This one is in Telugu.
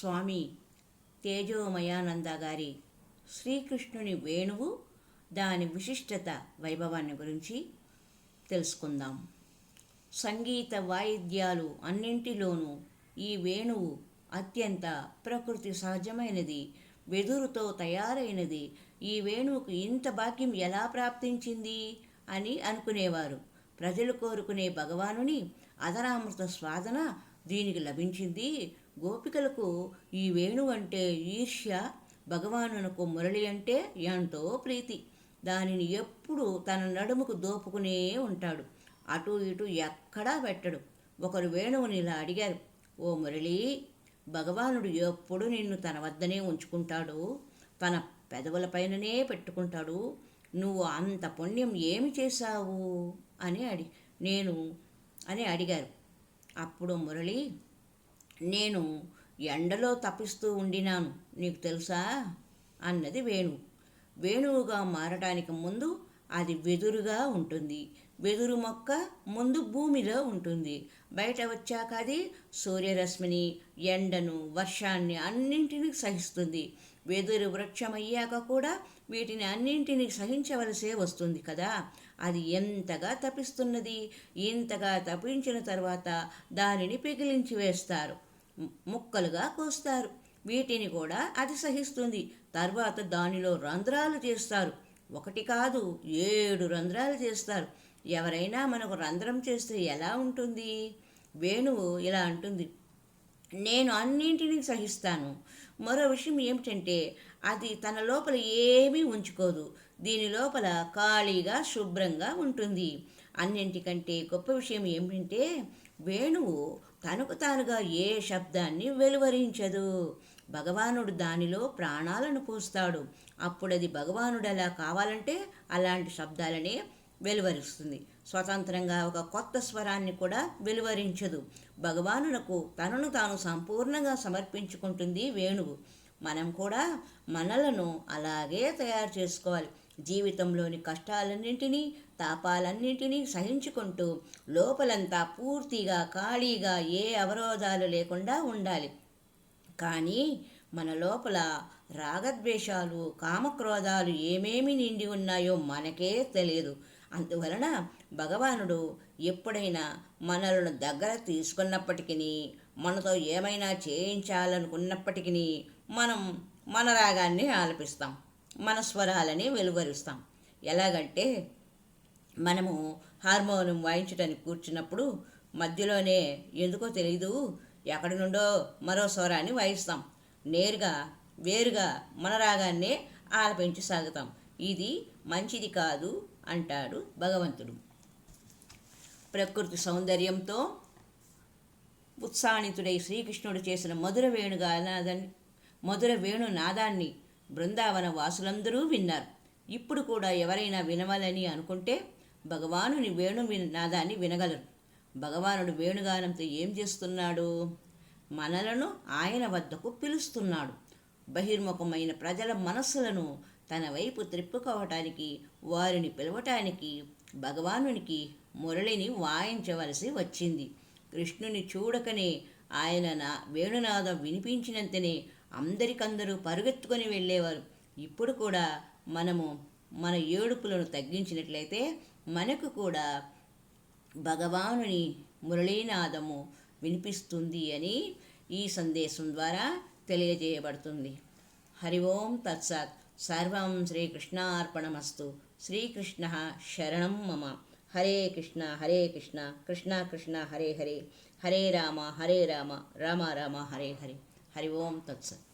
స్వామి తేజోమయానంద గారి శ్రీకృష్ణుని వేణువు దాని విశిష్టత వైభవాన్ని గురించి తెలుసుకుందాం. సంగీత వాయిద్యాలు అన్నింటిలోనూ ఈ వేణువు అత్యంత ప్రకృతి సహజమైనది, వెదురుతో తయారైనది. ఈ వేణువుకు ఇంత భాగ్యం ఎలా ప్రాప్తించింది అని అనుకునేవారు. ప్రజలు కోరుకునే భగవానుని అధరామృత స్వాదన దీనికి లభించింది. గోపికలకు ఈ వేణువు అంటే ఈర్ష్య, భగవానునకు మురళి అంటే ఎంతో ప్రీతి. దానిని ఎప్పుడు తన నడుముకు దోపుకునే ఉంటాడు, అటు ఇటు ఎక్కడా పెట్టడు. ఒకరు వేణువుని ఇలా అడిగారు, ఓ మురళి, భగవానుడు ఎప్పుడు నిన్ను తన వద్దనే ఉంచుకుంటాడు, తన పెదవులపైననే పెట్టుకుంటాడు, నువ్వు అంత పుణ్యం ఏమి చేశావు అని అడిగారు. అప్పుడు మురళి, నేను ఎండలో తపిస్తూ ఉండినాను, నీకు తెలుసా అన్నది వేణువు. వేణువుగా మారటానికి ముందు అది వెదురుగా ఉంటుంది. వెదురు మొక్క ముందు భూమిలో ఉంటుంది. బయట వచ్చాక అది సూర్యరశ్మిని, ఎండను, వర్షాన్ని అన్నింటినీ సహిస్తుంది. వెదురు వృక్షమయ్యాక కూడా వీటిని అన్నింటినీ సహించవలసే వస్తుంది కదా. అది ఎంతగా తపిస్తున్నది. ఇంతగా తపించిన తర్వాత దానిని పిగిలించి వేస్తారు, ముక్కలుగా కోస్తారు. వీటిని కూడా అది సహిస్తుంది. తర్వాత దానిలో రంధ్రాలు చేస్తారు. ఒకటి కాదు, 7 రంధ్రాలు చేస్తారు. ఎవరైనా మనకు రంధ్రం చేస్తే ఎలా ఉంటుంది? వేణువు ఇలా అంటుంది, నేను అన్నింటినీ సహిస్తాను. మరో విషయం ఏమిటంటే అది తన లోపల ఏమీ ఉంచుకోదు. దీని లోపల ఖాళీగా శుభ్రంగా ఉంటుంది. అన్నింటికంటే గొప్ప విషయం ఏమిటంటే వేణువు తనకు తానుగా ఏ శబ్దాన్ని వెలువరించదు. భగవానుడు దానిలో ప్రాణాలను పోస్తాడు. అప్పుడది భగవానుడు ఎలా కావాలంటే అలాంటి శబ్దాలనే వెలువరిస్తుంది. స్వతంత్రంగా ఒక కొత్త స్వరాన్ని కూడా వెలువరించదు. భగవానునకు తనను తాను సంపూర్ణంగా సమర్పించుకుంటుంది వేణువు. మనం కూడా మనలను అలాగే తయారు చేసుకోవాలి. జీవితంలోని కష్టాలన్నింటినీ, తాపాలన్నింటినీ సహించుకుంటూ లోపలంతా పూర్తిగా ఖాళీగా ఏ అవరోధాలు లేకుండా ఉండాలి. కానీ మన లోపల రాగద్వేషాలు, కామక్రోధాలు ఏమేమి నిండి ఉన్నాయో మనకే తెలియదు. అందువలన భగవానుడు ఎప్పుడైనా మనలను దగ్గర తీసుకున్నప్పటికీ, మనతో ఏమైనా చేయించాలనుకున్నప్పటికీ మనం మన రాగాన్ని ఆలపిస్తాం, మన స్వరాలని వెలువరిస్తాం. ఎలాగంటే మనము హార్మోనియం వాయించడానికి కూర్చున్నప్పుడు మధ్యలోనే ఎందుకో తెలీదు ఎక్కడి నుండో మరో స్వరాన్ని వాయిస్తాం. వేరుగా మన రాగాన్నే ఆలపించి సాగుతాం. ఇది మంచిది కాదు అంటాడు భగవంతుడు. ప్రకృతి సౌందర్యంతో ఉత్సాహితుడై శ్రీకృష్ణుడు చేసిన మధుర వేణునాదాన్ని బృందావన వాసులందరూ విన్నారు. ఇప్పుడు కూడా ఎవరైనా వినవాలని అనుకుంటే భగవానుని నాదాన్ని వినగలరు. భగవానుడు వేణుగానంతో ఏం చేస్తున్నాడు? మనలను ఆయన వద్దకు పిలుస్తున్నాడు. బహిర్ముఖమైన ప్రజల మనస్సులను తన వైపు త్రిప్పుకోవటానికి, వారిని పిలవటానికి భగవానునికి మురళిని వాయించవలసి వచ్చింది. కృష్ణుని చూడకనే ఆయన వేణునాదం వినిపించినంతనే అందరికందరూ పరుగెత్తుకొని వెళ్ళేవారు. ఇప్పుడు కూడా మనము మన ఏడుపులను తగ్గించినట్లయితే మనకు కూడా భగవానుని మురళీనాదము వినిపిస్తుంది అని ఈ సందేశం ద్వారా తెలియజేయబడుతుంది. హరి ఓం తత్సత్. సర్వం శ్రీకృష్ణార్పణమస్తు. శ్రీకృష్ణ శరణం మమ. హరే కృష్ణ కృష్ణ కృష్ణ హరే హరే, హరే రామ రామ రామ హరే హరే. హరి ఓం తత్సత్.